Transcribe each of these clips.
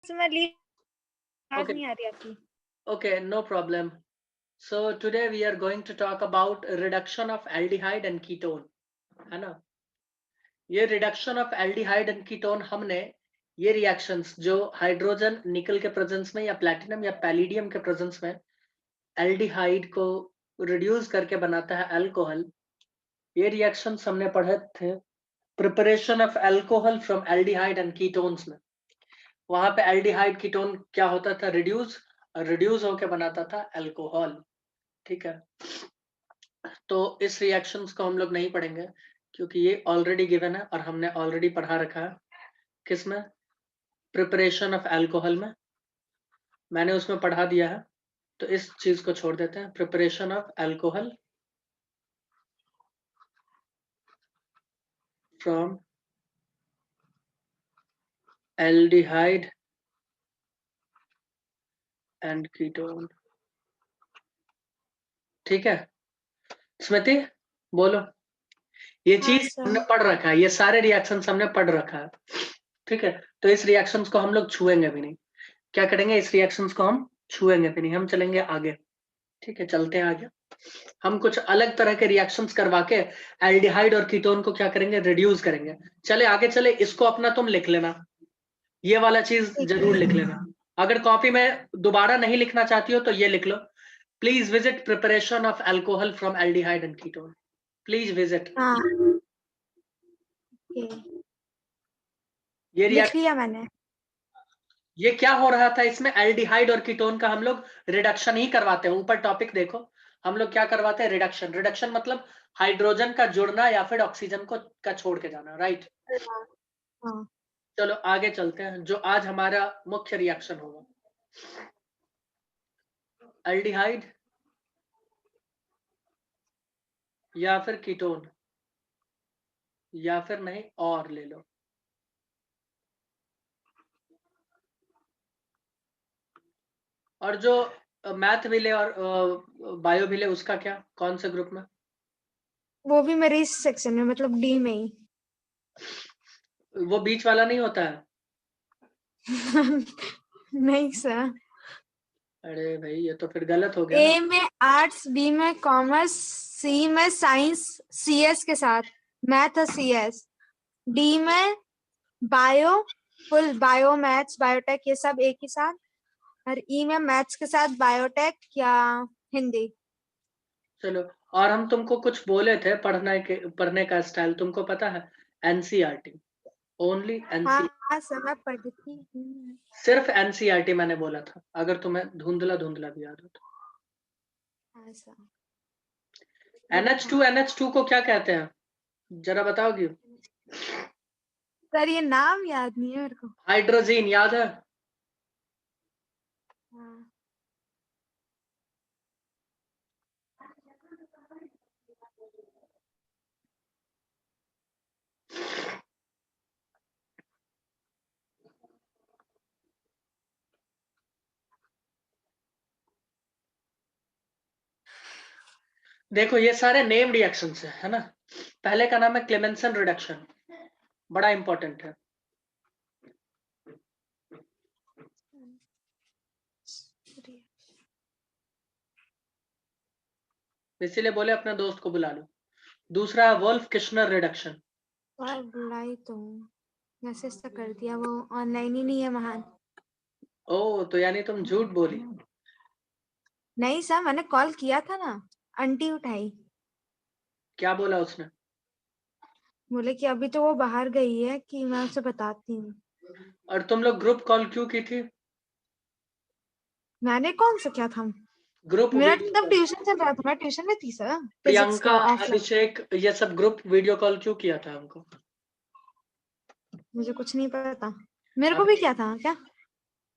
मैं ली आवाज Okay. नहीं आ रही आपकी। Okay, no problem. So today we are going to talk about reduction of aldehyde and ketone, है ना? ये reduction of aldehyde and ketone हमने ये reactions जो हाइड्रोजन निकल के प्रेजेंस में या प्लैटिनम या पैलिडियम के प्रेजेंस में एल्डिहाइड को रिड्यूस करके बनाता है अल्कोहल, ये रिएक्शंस हमने पढ़े थे preparation of alcohol from aldehyde and ketones में। वहां पे एल्डिहाइड कीटोन क्या होता था, रिड्यूस, और रिड्यूस होके बनाता था अल्कोहल। ठीक है, तो इस रिएक्शंस को हम लोग नहीं पढ़ेंगे क्योंकि ये ऑलरेडी गिवन है और हमने ऑलरेडी पढ़ा रखा है। किसमें? प्रिपरेशन ऑफ अल्कोहल में, मैंने उसमें पढ़ा दिया है, तो इस चीज को छोड़ देते हैं। Preparation of alcohol from aldehyde and ketone. ठीक है स्मृति, बोलो। ये हाँ चीज सर। हमने पढ़ रखा है, ये सारे रिएक्शंस हमने पढ़ रखा है। ठीक है, तो इस रिएक्शंस को हम लोग छुएंगे भी नहीं। क्या करेंगे? इस रिएक्शंस को हम छुएंगे भी नहीं, हम चलेंगे आगे। ठीक है, चलते हैं आगे। हम कुछ अलग तरह के रिएक्शंस करवा के एल्डिहाइड और कीटोन को क्या करेंगे? रिड्यूस करेंगे। चले आगे चले, इसको अपना तुम लिख लेना, ये वाला चीज ठीक जरूर है। लिख लेना। अगर कॉपी में दोबारा नहीं लिखना चाहती हो तो ये लिख लो, please visit preparation of alcohol from aldehyde and ketone. Please visit. हाँ ओके, ये लिख लिया मैंने। ये क्या हो रहा था इसमें? एल्डिहाइड और कीटोन का हम लोग रिडक्शन ही करवाते हैं। ऊपर टॉपिक देखो, हम लोग क्या करवाते हैं? रिडक्शन। रिडक्शन मतलब हाइड्रोजन का जुड़ना या फिर ऑक्सीजन को का छोड़ के जाना, राइट? हाँ हाँ। चलो आगे चलते हैं, जो आज हमारा मुख्य रिएक्शन होगा। एल्डिहाइड या फिर कीटोन, या फिर नहीं और ले लो। और जो मैथ मिले और बायो मिले, उसका क्या, कौन से ग्रुप में? वो भी मेरे इस सेक्शन में, मतलब डी में ही। वो बीच वाला नहीं होता है? नहीं सर। अरे भाई ये तो फिर गलत हो गया ना। ए में आर्ट्स, बी में कॉमर्स, सी में साइंस सीएस के साथ, मैथ और सीएस, डी में bio, full bio maths biotech ये सब एक ही साथ, और ई में मैथ्स के साथ बायोटेक या हिंदी। चलो, और हम तुमको कुछ बोले थे पढ़ने का स्टाइल तुमको पता है? एनसीईआरटी, ओनली हाँ एनसी, हाँ सर, मैं पढ़ी थी। सिर्फ एनसीईआरटी मैंने बोला था, अगर तुम्हें धुंधला धुंधला भी याद हो तो। हाँ सर। NH2 को क्या कहते हैं, जरा बताओगी? सर ये नाम याद नहीं है मेरे को। हाइड्रोजीन याद है? हाँ। देखो ये सारे नेम रिएक्शंस है ना। पहले का नाम है क्लेमेंसन रिडक्शन, बड़ा इंपॉर्टेंट है, इसीलिए बोले अपने दोस्त को बुला लो। दूसरा है वोल्फ किश्नर रिडक्शन। और बुलाई तो मैसेज तो कर दिया, वो ऑनलाइन ही नहीं है महान। ओ तो यानी तुम झूठ बोली। नहीं सर, मैंने कॉल किया था ना, आंटी उठाई, क्या बोला उसने? बोले कि अभी तो वो बाहर गई है, कि मैं उसे बताती हूँ। और तुम लोग ग्रुप कॉल क्यों की थी? मैंने कौन सा क्या था? ग्रुप मेरा वीडियो तब कॉल, ट्यूशन चल रहा था, मैं ट्यूशन में थी सर, फिजिक्स प्रियंका, का ऑफलाइन। अभिषेक, ये सब ग्रुप वीडियो कॉल क्यों किया था हमको? मुझे कुछ नहीं पता, मेरे को भी अभी क्या था क्या?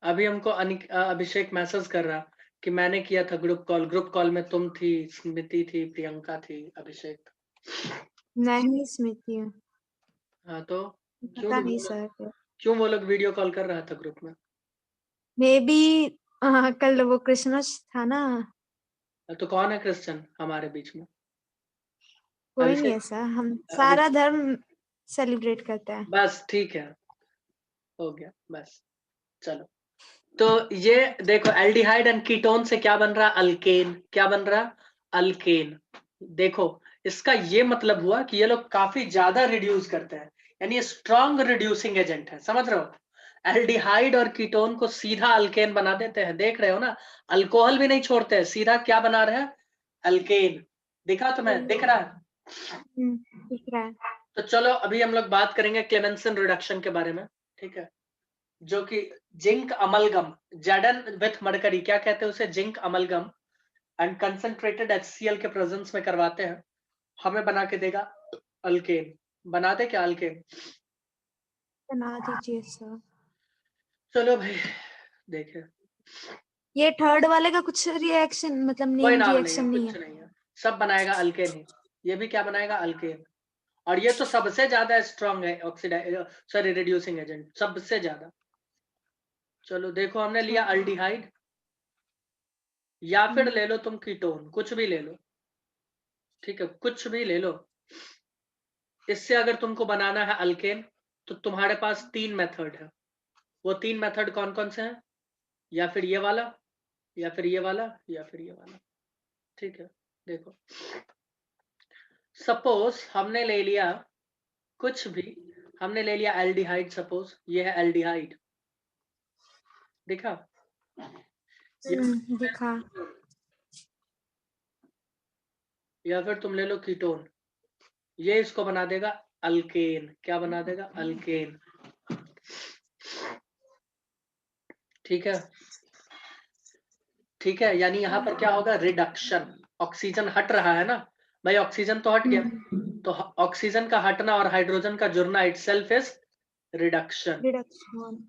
अभी हमको अभिषेक मैसेज कर रहा कि मैंने किया था ग्रुप कॉल, ग्रुप कॉल में तुम थी, स्मृति थी, प्रियंका थी, अभिषेक। नहीं स्मृति है। हाँ तो पता नहीं सर। क्यों वो लोग वीडियो कॉल कर रहा था ग्रुप में? मे बी कल वो क्रिसमस था ना। तो कौन है क्रिश्चियन हमारे बीच में? कोई नहीं है अभिषेक, सर, हम सारा अभिषेक, धर्म सेलिब्रेट करते हैं। बस ठीक है, हो गया बस। चलो, तो ये देखो एल्डिहाइड एंड कीटोन से क्या बन रहा है? अल्केन। क्या बन रहा? अल्केन। देखो इसका ये मतलब हुआ कि ये लोग काफी ज्यादा रिड्यूस करते हैं, यानी ये स्ट्रॉन्ग रिड्यूसिंग एजेंट है। समझ रहे हो? एल्डिहाइड और कीटोन को सीधा अल्केन बना देते हैं। देख रहे हो ना, अल्कोहल भी नहीं छोड़ते हैं, सीधा क्या बना रहे हैं? अल्केन। दिखा तुम्हें? दिख रहा है? दिख रहा है। तो चलो अभी हम लोग बात करेंगे क्लेमेंसन रिडक्शन के बारे में, ठीक है? जो कि zinc amalgam, Jadon with mercury, क्या कहते हैं उसे? Zinc amalgam and concentrated HCl के प्रेजेंस में करवाते हैं, हमें बना के देगा अल्केन। बना दे क्या अल्केन? बना दीजिए सर। चलो भाई देखिए, ये थर्ड वाले का कुछ रिएक्शन मतलब कोई नेम नाम नहीं है, रिएक्शन नहीं कुछ है। नहीं है, सब बनाएगा अल्केन ही। ये भी क्या बनाएगा? अल्केन। और ये तो सबसे ज्यादा स्ट्रॉन्ग है ऑक्सीडाइज, सॉरी रिड्यूसिंग एजेंट, सबसे ज्यादा। चलो देखो, हमने लिया अल्डिहाइड, या फिर ले लो तुम कीटोन, कुछ भी ले लो, ठीक है, कुछ भी ले लो। इससे अगर तुमको बनाना है अल्केन, तो तुम्हारे पास 3 मेथड है। वो 3 मेथड कौन कौन से हैं? या फिर ये वाला, या फिर ये वाला, या फिर ये वाला, ठीक है? देखो, सपोज हमने ले लिया कुछ भी, हमने ले लिया एल्डिहाइड, सपोज ये है एल्डिहाइड, देखा? दिखा। या फिर तुम ले लो कीटोन, ये इसको बना देगा अल्केन। क्या बना देगा? अल्केन, ठीक है? ठीक है, यानी यहाँ पर क्या होगा? रिडक्शन। ऑक्सीजन हट रहा है ना भाई, ऑक्सीजन तो हट गया, तो ऑक्सीजन का हटना और हाइड्रोजन का जुड़ना इटसेल्फ इज रिडक्शन। रिडक्शन।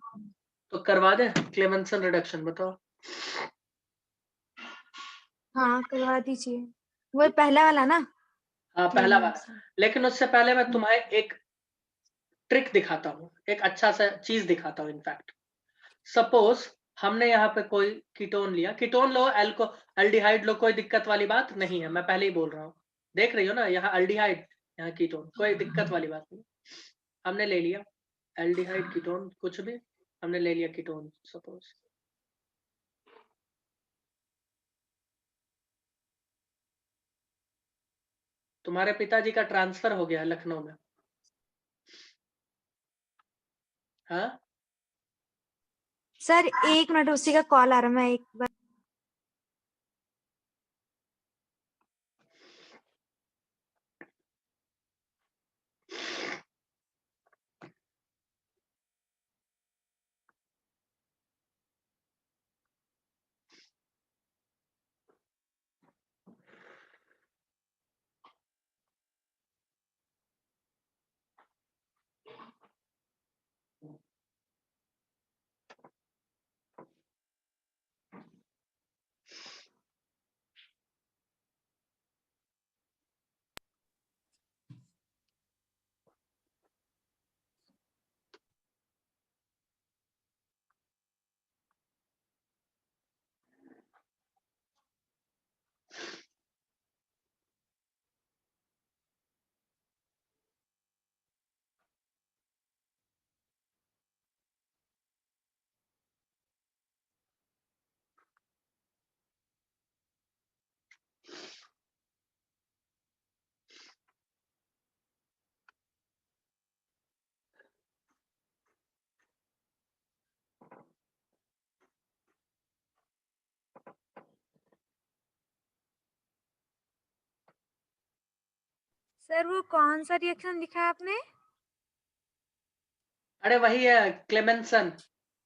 तो करवा दे क्लेमेंसन रिडक्शन, बताओ। हाँ करवा दीजिए, वो पहला वाला ना। हाँ पहला वाला, लेकिन उससे पहले मैं तुम्हें एक ट्रिक दिखाता हूँ, एक अच्छा सा चीज दिखाता हूँ। इनफैक्ट सपोज हमने यहाँ पे कोई कीटोन लिया, कीटोन लो, एल्डिहाइड लो, कोई दिक्कत वाली बात नहीं है, मैं पहले ही बोल रहा हूँ। देख रही हो ना, यहाँ एल्डिहाइड, यहाँ कीटोन, कोई दिक्कत वाली बात नहीं। हमने ले लिया एल्डिहाइड कीटोन, कुछ भी, हमने ले लिया कीटोन सपोज। तुम्हारे पिताजी का ट्रांसफर हो गया लखनऊ में, हाँ? सर 1 मिनट, उसी का कॉल आ रहा है, मैं एक बार। सर वो कौन सा रिएक्शन दिखाया आपने? अरे वही है क्लेमेंसन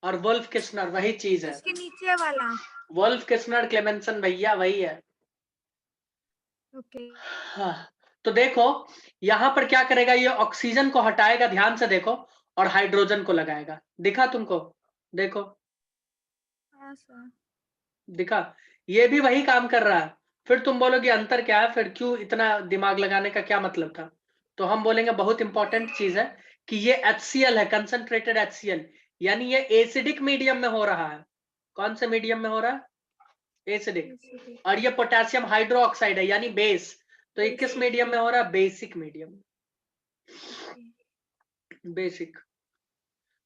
और वुल्फ किस्नर, वही चीज है। उसके नीचे वाला। वुल्फ किस्नर क्लेमेंसन भैया, वही है। ओके। हाँ, तो देखो यहाँ पर क्या करेगा, ये ऑक्सीजन को हटाएगा, ध्यान से देखो, और हाइड्रोजन को लगाएगा। दिखा तुमको? देखो, हाँ सर। दिखा? ये भी वही काम कर रहा है। फिर तुम बोलोगे अंतर क्या है, फिर क्यों इतना दिमाग लगाने का क्या मतलब था? तो हम बोलेंगे बहुत इंपॉर्टेंट चीज है कि ये HCl है, कंसंट्रेटेड HCl, यानी ये एसिडिक मीडियम में हो रहा है। कौन से मीडियम में हो रहा है? एसिडिक। और ये पोटेशियम हाइड्रोक्साइड है, यानी बेस, तो ये किस मीडियम में हो रहा है? Basic medium, basic.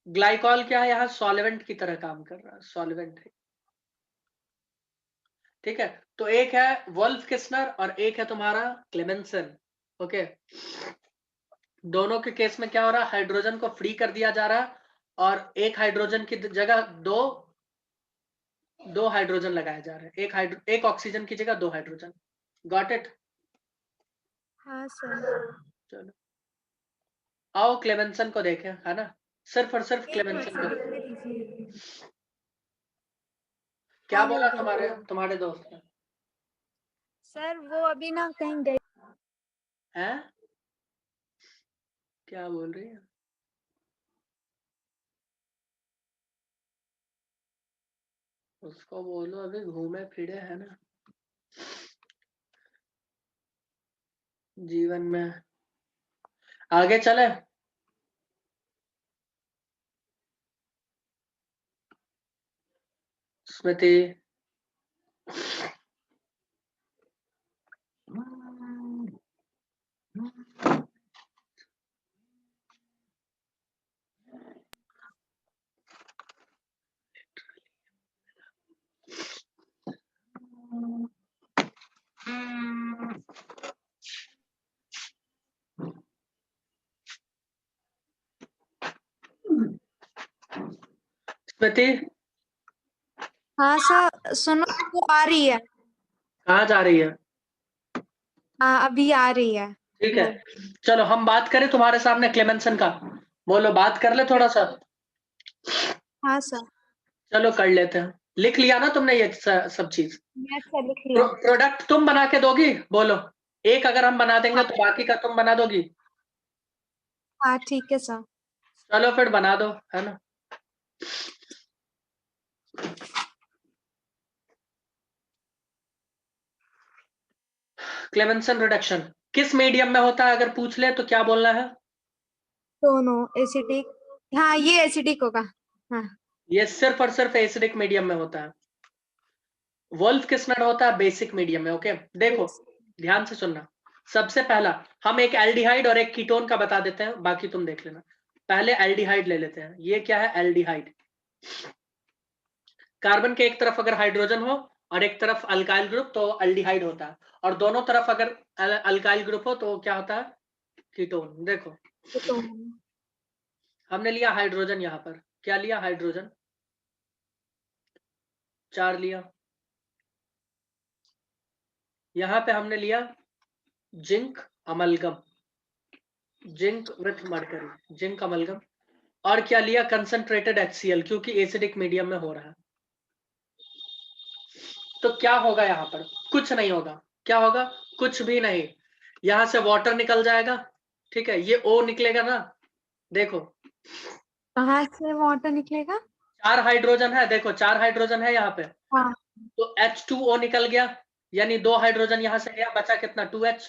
ग्लाइकॉल क्या है, यहाँ सॉल्वेंट की तरह काम कर रहा है, सॉल्वेंट है, ठीक है। तो एक है वोल्फ किस्नर और एक है तुम्हारा क्लेमेंसन, ओके। दोनों के केस में क्या हो रहा है, हाइड्रोजन को फ्री कर दिया जा रहा है और एक हाइड्रोजन की जगह दो हाइड्रोजन लगाए जा रहे हैं, एक ऑक्सीजन की जगह 2 हाइड्रोजन। Got it? हाँ सर। चलो आओ क्लेमेंसन को देखें, है ना, सिर्फ और सिर्फ एक क्लेमेंसन को मिनट देखें। रुकने दीजिए। क्या हाँ, हो बोला गया। तुम्हारे दोस्त ने? सर वो अभी ना कहीं गए। हैं? क्या बोल रही है? उसको बोलो अभी घूमे फिरे, है ना, जीवन में आगे चले। स्मृति, स्मृति हाँ सर, सुनो, वो आ रही है। कहाँ जा रही है? हाँ, अभी आ रही है। ठीक है, वो चलो हम बात करें तुम्हारे सामने क्लेमेंसन का, बोलो बात कर ले थोड़ा सा। हाँ सर, चलो कर लेते हैं, लिख लिया ना तुमने ये सब चीज? मैं सर लिख लिया। प्रोडक्ट तुम बना के दोगी, बोलो एक अगर हम बना देंगे हाँ तो बाकी का तुम बना दोगी? हाँ, ठीक है सर। चलो फिर बना दो, है ना। क्लेमेंसन रिडक्शन किस मीडियम में होता है अगर पूछ ले तो क्या बोलना है? दोनों एसिडिक। हाँ, ये एसिडिक होगा। हाँ। ये सिर्फ और सिर्फ एसिडिक मीडियम में होता है। वोल्फ किस में होता है? बेसिक मीडियम में, ओके। देखो ध्यान से सुनना, सबसे पहला हम एक एल्डिहाइड और एक कीटोन का बता देते हैं, बाकी तुम देख लेना। पहले एल्डिहाइड ले लेते हैं। ये क्या है? एल्डिहाइड। कार्बन के एक तरफ अगर हाइड्रोजन हो और एक तरफ अल्काइल ग्रुप तो एल्डिहाइड होता है, और दोनों तरफ अगर अल्काइल ग्रुप हो तो क्या होता है? कीटोन। देखो तो हमने लिया हाइड्रोजन, यहां पर क्या लिया? हाइड्रोजन 4 लिया। यहां पे हमने लिया zinc amalgam, zinc with mercury, zinc amalgam. और क्या लिया? कंसंट्रेटेड HCl, क्योंकि एसिडिक मीडियम में हो रहा है। तो क्या होगा यहाँ पर? कुछ नहीं होगा। क्या होगा? कुछ भी नहीं। यहां से वाटर निकल जाएगा, ठीक है, ये O निकलेगा ना, देखो कहाँ से वाटर निकलेगा? 4 हाइड्रोजन है, देखो 4 हाइड्रोजन है यहाँ पे, हाँ। तो H2O निकल गया, यानी 2 हाइड्रोजन यहां से गया, बचा कितना? 2H,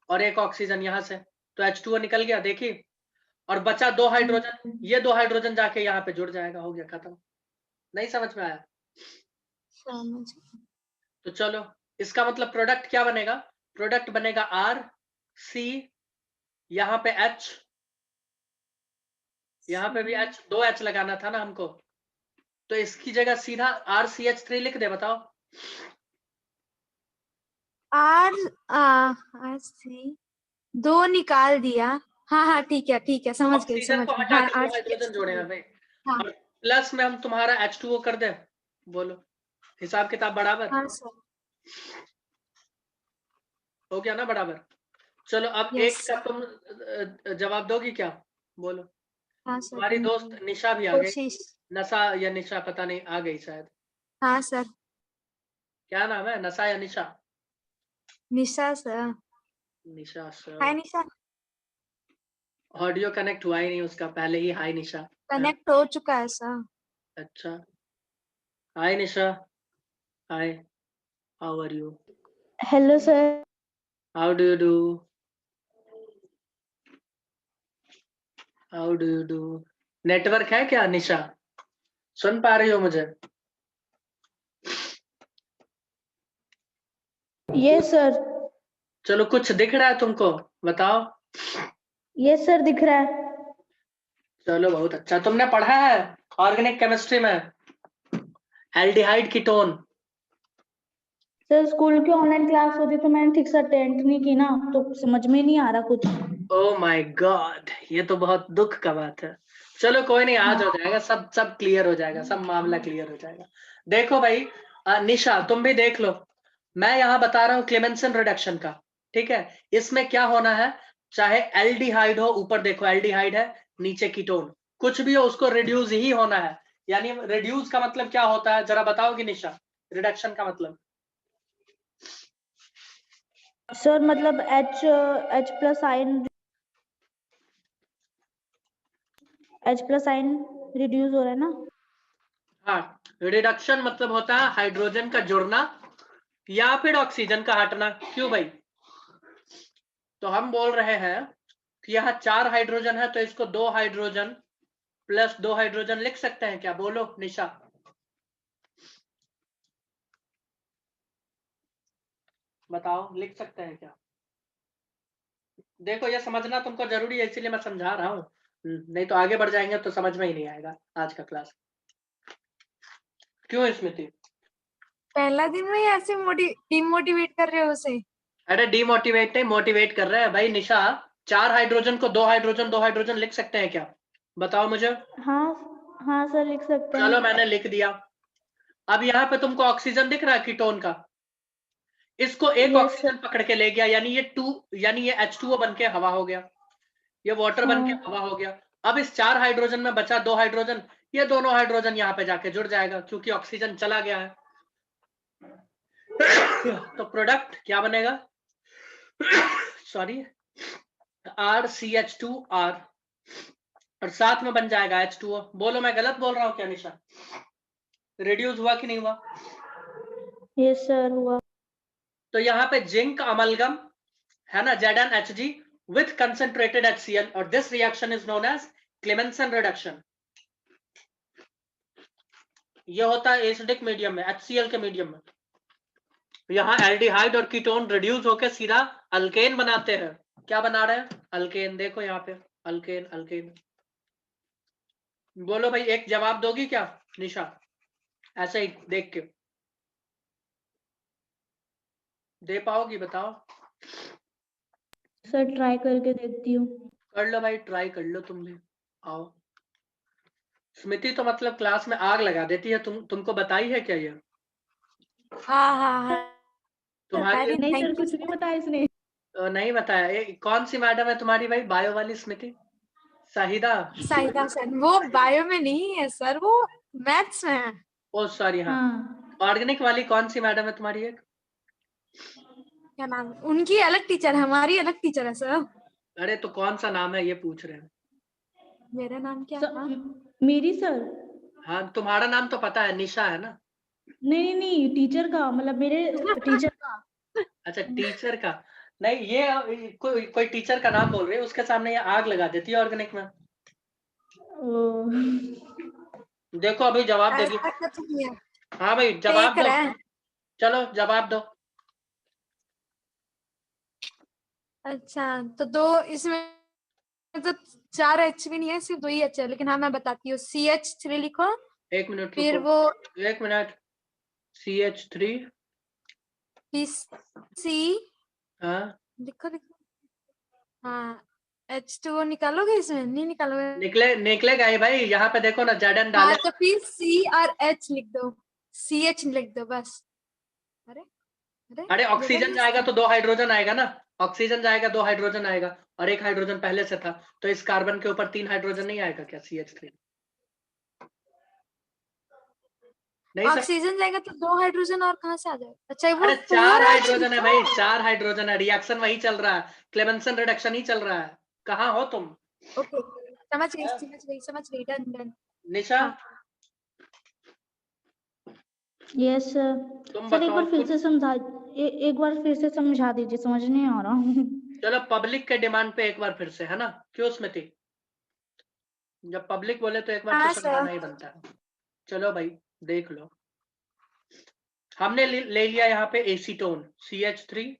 और एक ऑक्सीजन यहां से, तो H2O निकल गया, देखिए, और बचा 2 हाइड्रोजन, ये 2 हाइड्रोजन जाके यहाँ पे जुड़ जाएगा, हो गया खत्म। नहीं समझ में आया? समझ। तो चलो इसका मतलब प्रोडक्ट क्या बनेगा? प्रोडक्ट बनेगा RC, यहाँ पे H, यहाँ पे भी H, 2 H लगाना था ना हमको, तो इसकी जगह सीधा RCH3 लिख दे, बताओ। आर आर सी, दो निकाल दिया। हाँ हाँ, ठीक है ठीक है, समझ गई ऑक्सीजन समझ को गई। हटा हाँ, के आर 2 सी हाइड्रोजन जोड़े हैं भाई, हाँ और प्लस में हम तुम्हारा H2O कर दे, बोलो हिसाब किताब बराबर हाँ सर। हो गया ना? बराबर। चलो अब यस। एक का तुम जवाब दोगी क्या, बोलो। हाँ सर, हमारी दोस्त निशा भी आ गई, कोशिश। नशा या निशा पता नहीं, आ गई शायद। हाँ सर। क्या नाम है? नशा या निशा? निशा सर। निशा हाय सर। निशा। ऑडियो कनेक्ट हुआ ही नहीं उसका, पहले ही हाय निशा है। कनेक्ट हो चुका है सर। अच्छा, hi Nisha, hi, how are you, Hello, sir. How do you do, how do you do? Network है क्या निशा? सुन पा रही हो मुझे? Yes, sir. चलो कुछ दिख रहा है तुमको, बताओ। Yes, sir. दिख रहा है. चलो बहुत अच्छा। तुमने पढ़ा है ऑर्गेनिक केमिस्ट्री में एल्डिहाइड कीटोन? सर स्कूल की ऑनलाइन क्लास होती तो मैंने ठीक से अटेंड नहीं की ना, तो समझ में नहीं आ रहा कुछ। ओ माय गॉड, ये तो बहुत दुख का बात है। चलो कोई नहीं, आज हो जाएगा, सब क्लियर हो जाएगा, सब मामला क्लियर हो जाएगा। देखो भाई, निशा तुम भी देख लो, मैं यहाँ बता रहा हूँ क्लेमेंसन रिडक्शन का, ठीक है? इसमें क्या होना है, चाहे एल्डिहाइड हो, ऊपर देखो एल्डिहाइड है, नीचे कीटोन, कुछ भी हो उसको रिड्यूस ही होना है। यानी रिड्यूस का मतलब क्या होता है, जरा बताओगी निशा, रिडक्शन का मतलब? सर मतलब H प्लस आयन रिड्यूस हो रहा है ना? हाँ, रिडक्शन मतलब होता है हाइड्रोजन का जुड़ना या फिर ऑक्सीजन का हटना। क्यों भाई? तो हम बोल रहे हैं कि यहाँ 4 हाइड्रोजन है, तो इसको 2 हाइड्रोजन प्लस 2 हाइड्रोजन लिख सकते हैं क्या? बोलो निशा। बताओ, लिख सकते हैं क्या? देखो ये समझना तुमको जरूरी है, इसीलिए मैं समझा रहा हूँ, नहीं तो आगे बढ़ जाएंगे तो समझ में ही नहीं आएगा आज का क्लास। क्यों स्मृति? पहला दिन में ही ऐसे डिमोटिवेट कर रहे हो उसे? अरे डीमोटिवेट नहीं, मोटिवेट कर रहे हैं भाई। निशा, 4 हाइड्रोजन को 2 हाइड्रोजन 2 हाइड्रोजन लिख सकते हैं क्या? बताओ मुझे। हाँ हाँ सर, लिख सकते हैं। चलो मैंने लिख दिया। अब यहाँ पे तुमको ऑक्सीजन दिख रहा है कीटोन का, इसको एक यस सर। ऑक्सीजन पकड़ के ले गया, यानी ये H2O बन के हवा हो गया, ये वाटर बन के हाँ हवा हो गया। अब इस 4 हाइड्रोजन में बचा 2 हाइड्रोजन, ये दोनों हाइड्रोजन यहाँ पे जाके जुड़ जाएगा क्योंकि ऑक्सीजन चला गया है। तो प्रोडक्ट क्या बनेगा? सॉरी, RCH2R, और साथ में बन जाएगा H2O। बोलो मैं गलत बोल रहा हूँ क्या निशा? रिड्यूस हुआ कि नहीं हुआ? यस सर, हुआ। तो यहाँ पे जिंक अमलगम है ना, ZnHg with concentrated HCl, और this reaction is known as Clemmensen reduction। ये होता है एसिडिक मीडियम में, HCl के मीडियम में। यहाँ एल्डिहाइड और कीटोन रिड्यूस होकर सीधा अल्केन बनाते हैं। क्या बना रहे हैं? अल्केन। देखो यहाँ पे अल्केन, अल्केन। बोलो भाई, एक जवाब दोगी क्या निशा, ऐसे ही देख के दे पाओगी? बताओ। सर ट्राई करके देखती हूँ। कर लो भाई, ट्राई कर लो तुम भी। आओ। स्मृति तो मतलब क्लास में आग लगा देती है, तुमको बताई है क्या ये? हाँ हाँ हाँ, तुम्हारी वेरी नहीं सर, थैंक यू। कुछ नहीं बताया इसने। नहीं बताया? कौन सी मैडम है तुम्हारी भाई, बायो वाली स्मृति? शाहिदा? साहिदा सर, वो बायो में नहीं है सर, वो मैथ्स में है। ओ सॉरी, हाँ। हाँ ऑर्गेनिक वाली कौन सी मैडम है तुम्हारी एक? क्या नाम? उनकी अलग टीचर है, हमारी अलग टीचर है सर। अरे तो कौन सा नाम है ये पूछ रहे हैं। मेरा नाम क्या सर, था? मेरी सर। हाँ, तुम्हारा नाम तो पता है, निशा है ना? नहीं नहीं नहीं, टीचर का मतलब मेरे टीचर का। अच्छा, टीचर का। नहीं, ये कोई टीचर का नाम बोल रही है, उसके सामने ये आग लगा देती है ऑर्गेनिक में। ओ, देखो अभी जवाब देगी। ऐसा कुछ नहीं है, हाँ भाई जवाब फेक दो, रहे हैं। चलो जवाब दो। अच्छा, तो दो इसमें तो 4 H भी नहीं है, सिर्फ 2 ही H है, लेकिन हाँ मैं बताती हूँ। CH3 लिखो, एक मिनट फिर रुको, वो एक मिनट। CH3। PC हाँ, लिखो लिखो। हाँ, H2O निकालोगे? इसमें नहीं निकालोगे? निकलेगा ही भाई, यहाँ पे देखो ना, Zn हाँ डाले। तो फिर C और H लिख दो, CH लिख दो बस। अरे अरे, अरे ऑक्सीजन जाएगा जबरदस्ती। तो 2 हाइड्रोजन आएगा ना, ऑक्सीजन जाएगा 2 हाइड्रोजन आएगा, और 1 हाइड्रोजन पहले से था, तो इस कार्बन के ऊपर 3 हाइड्रोजन नहीं आएगा क्या? CH3 नहीं सर? ऑक्सीजन जाएगा तो 2 हाइड्रोजन और कहाँ से आ जाएगा? अच्छा, वो अरे 4 4 H हाइड्रोजन है लिखो। भाई, 4 हाइड्रोजन है, रिएक्शन वही चल रहा है, क्लेमेंसन रिडक्शन ही चल रहा है। कहाँ हो तुम? ओके, समझ गई, डन डन। निशा, हाँ, यस सर। तुम सर एक बताओ बार फिर इसको। से समझा, एक बार फिर से समझा दीजिए, समझ नहीं आ रहा। चलो पब्लिक के डिमांड पे एक बार फिर से, है ना? क्यों स्मृति? जब पब्लिक बोले तो एक बार तो हाँ समझाना सर। ही बनता है। चलो भाई देख लो, हमने ले लिया यहाँ पे एसीटोन, CH3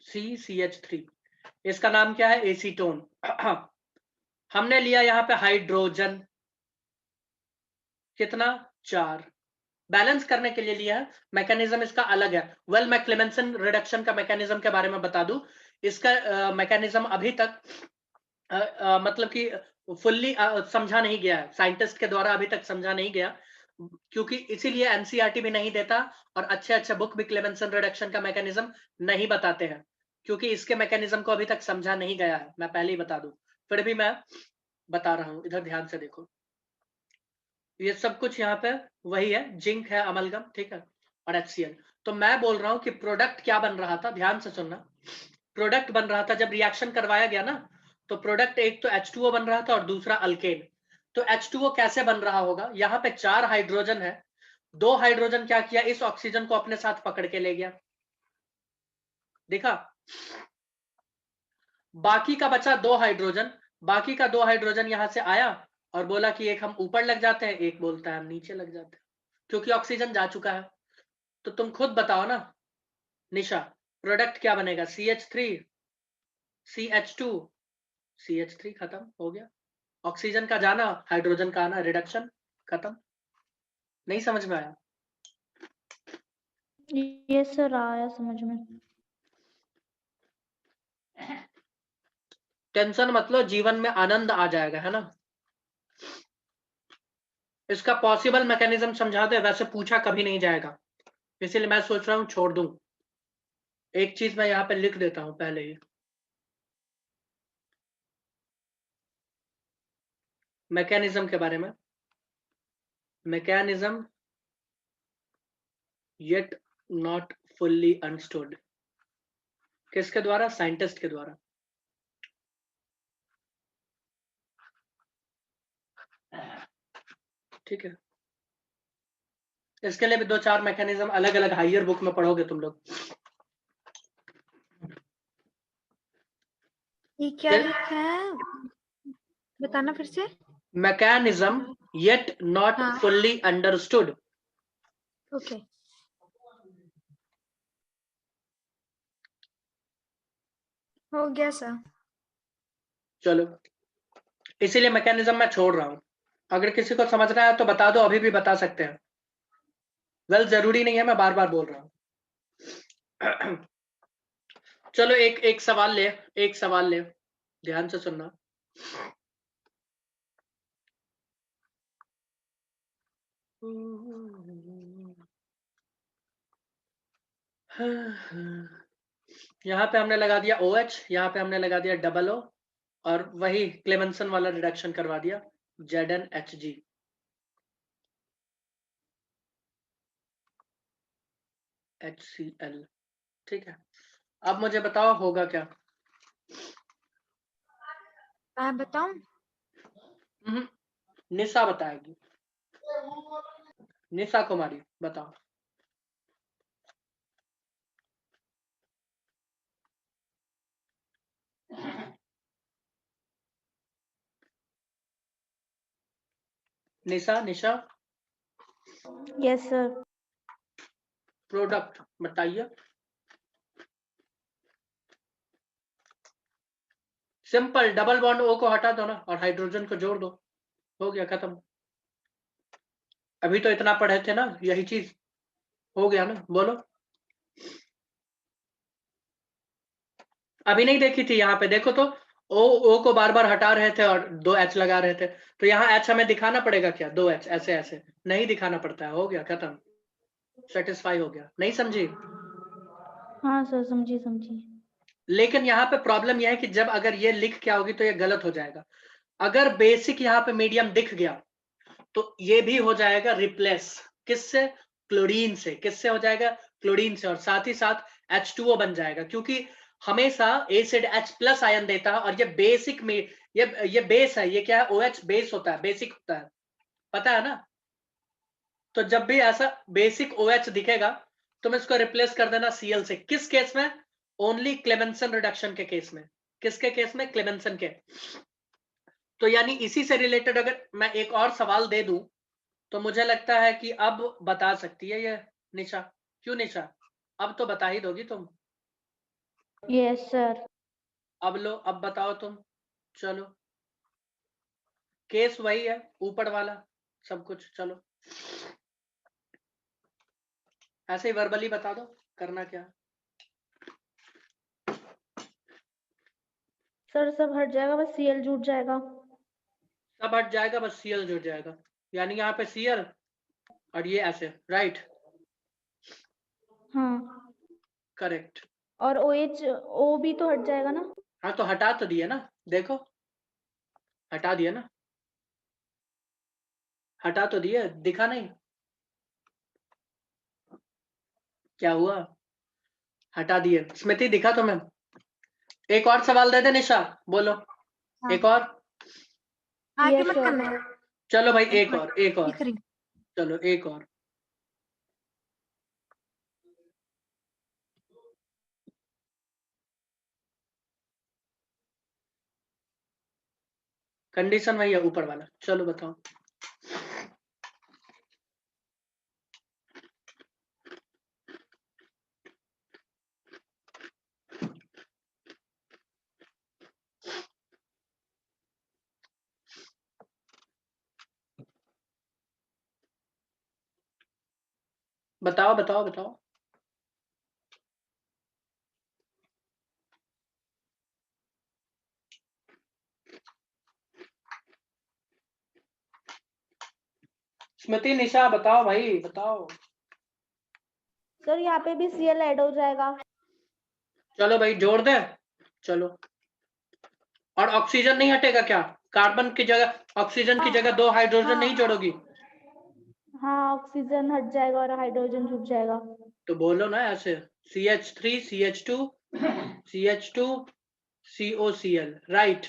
CH3, इसका नाम क्या है? एसीटोन। हमने लिया यहाँ पे हाइड्रोजन, कितना 4, बैलेंस करने के लिए लिया है, मैकेनिज्म इसका अलग है। वेल मैं क्लेमेंसन रिडक्शन का मैकेनिज्म के बारे में बता दूं, इसका मैकेनिज्म अभी तक मतलब कि फुल्ली समझा नहीं गया है, साइंटिस्ट के द्वारा अभी तक समझा नहीं गया, क्योंकि इसीलिए एनसीईआरटी भी नहीं देता और अच्छे अच्छे बुक भी क्लेमेंसन रिडक्शन का मैकेनिज्म नहीं बताते हैं, क्योंकि इसके मैकेनिज्म को अभी तक समझा नहीं गया है। मैं पहले ही बता दूं, फिर भी मैं बता रहा हूं, इधर ध्यान से देखो। ये सब कुछ यहाँ पे वही है, जिंक है, अमलगम, ठीक है, और HCl। तो मैं बोल रहा हूँ कि प्रोडक्ट क्या बन रहा था, ध्यान से सुनना। प्रोडक्ट बन रहा था जब रिएक्शन करवाया गया ना, तो प्रोडक्ट एक तो H2O बन रहा था और दूसरा अल्केन। तो H2O कैसे बन रहा होगा, यहाँ पे 4 हाइड्रोजन है, 2 हाइड्रोजन क्या किया, इस ऑक्सीजन को अपने साथ पकड़ के ले गया, देखा, बाकी का बचा 2 हाइड्रोजन, बाकी का 2 हाइड्रोजन यहां से आया और बोला कि एक हम ऊपर लग जाते हैं, एक बोलता है हम नीचे लग जाते हैं, क्योंकि ऑक्सीजन जा चुका है। तो तुम खुद बताओ ना निशा, प्रोडक्ट क्या बनेगा, CH3, CH2, CH3 खत्म हो गया, ऑक्सीजन का जाना, हाइड्रोजन का आना, रिडक्शन खत्म। नहीं समझ में आया? ये सर आया समझ में। टेंशन मतलब जीवन में आनंद आ जाएगा, है ना। इसका पॉसिबल मैकेनिज्म समझा दे, वैसे पूछा कभी नहीं जाएगा, इसीलिए मैं सोच रहा हूं छोड़ दूं। एक चीज मैं यहाँ पे लिख देता हूं पहले ही, मैकेनिज्म के बारे में, mechanism yet not fully understood, किसके द्वारा, साइंटिस्ट के द्वारा। ठीक है, इसके लिए भी 2-4 मैकेनिज्म अलग अलग हायर बुक में पढ़ोगे तुम लोग। ये क्या लिखा है, बताना फिर से। मैकेनिज्म येट नॉट हाँ। Fully understood. ओके। हो गया सर। चलो, इसीलिए मैकेनिज्म मैं छोड़ रहा हूं, अगर किसी को समझना है तो बता दो, अभी भी बता सकते हैं। वेल जरूरी नहीं है, मैं बार बार बोल रहा हूं। चलो एक एक सवाल ले, एक सवाल ले, ध्यान से सुनना। यहाँ पे हमने लगा दिया OH, यहाँ पे हमने लगा दिया O, और वही क्लेमेंसन वाला रिडक्शन करवा दिया, ZnHg। HCl, ठीक है। अब मुझे बताओ होगा क्या। मैं बताऊं? निशा बताएगी, निशा कुमारी बताओ। निशा, निशा यस सर। प्रोडक्ट बताइए। सिंपल, डबल बॉन्ड O को हटा दो ना और हाइड्रोजन को जोड़ दो, हो गया खत्म। अभी तो इतना पढ़े थे ना, यही चीज हो गया ना, बोलो। अभी नहीं देखी थी, यहाँ पे देखो तो O को बार बार हटा रहे थे और 2 H लगा रहे थे, तो यहाँ H हमें दिखाना पड़ेगा क्या, 2 H ऐसे ऐसे नहीं दिखाना पड़ता है, हो गया खत्म, सेटिस्फाई हो गया। नहीं समझी? हाँ सर समझी समझी। लेकिन यहाँ पे प्रॉब्लम यह है कि जब अगर ये लिख के आओगी तो ये गलत हो जाएगा। अगर बेसिक यहाँ पे मीडियम दिख गया तो ये भी हो जाएगा रिप्लेस, किससे, क्लोरीन से। किससे हो जाएगा, क्लोरीन से, और साथ ही साथ H2O बन जाएगा, क्योंकि हमेशा एसिड H प्लस आयन देता है, और ये बेसिक में ये बेस है, ये क्या है, OH बेस होता है, बेसिक होता है, पता है ना। तो जब भी ऐसा बेसिक OH दिखेगा तुम इसको रिप्लेस कर देना Cl से। किस केस में, ओनली क्लेमेंसन रिडक्शन के केस में। किसके केस में, क्लेमेंसन के। तो यानी इसी से रिलेटेड अगर मैं एक और सवाल दे दूं तो मुझे लगता है कि अब बता सकती है ये निशा। क्यों निशा, अब तो बता ही दोगी तुम। Yes sir. अब लो, अब बताओ तुम, चलो। केस वही है, ऊपर वाला सब कुछ। चलो ऐसे ही वर्बली बता दो करना क्या। सर सब हट जाएगा, बस सीएल जुट जाएगा। सब हट जाएगा, बस सीएल जुड़ जाएगा, यानी यहाँ पे सीएल और ये ऐसे, राइट? हाँ, करेक्ट। और OH O भी तो हट जाएगा ना। हाँ तो हटा तो दिया ना, देखो हटा दिया ना, हटा तो दिया, दिखा नहीं क्या हुआ? हटा दिए। स्मृति दिखा तो मैं। एक और सवाल दे दे निशा, बोलो। हाँ। एक और। आगे Yes, मत sure. करना। चलो भाई एक एक मिनट, और, एक और, लिख रही हूँ। चलो एक और। कंडीशन वही है ऊपर वाला, चलो बताओ। बताओ बताओ बताओ। स्मृति निशा बताओ भाई, बताओ। सर यहाँ पे भी सीएल ऐड हो जाएगा। चलो भाई जोड़ दे, चलो। और ऑक्सीजन नहीं हटेगा क्या? कार्बन की जगह, ऑक्सीजन की जगह 2 हाइड्रोजन नहीं जोड़ोगी? हाँ, ऑक्सीजन हट जाएगा और हाइड्रोजन जुट जाएगा। तो बोलो ना ऐसे, CH3 CH2 CH2 COCl, right?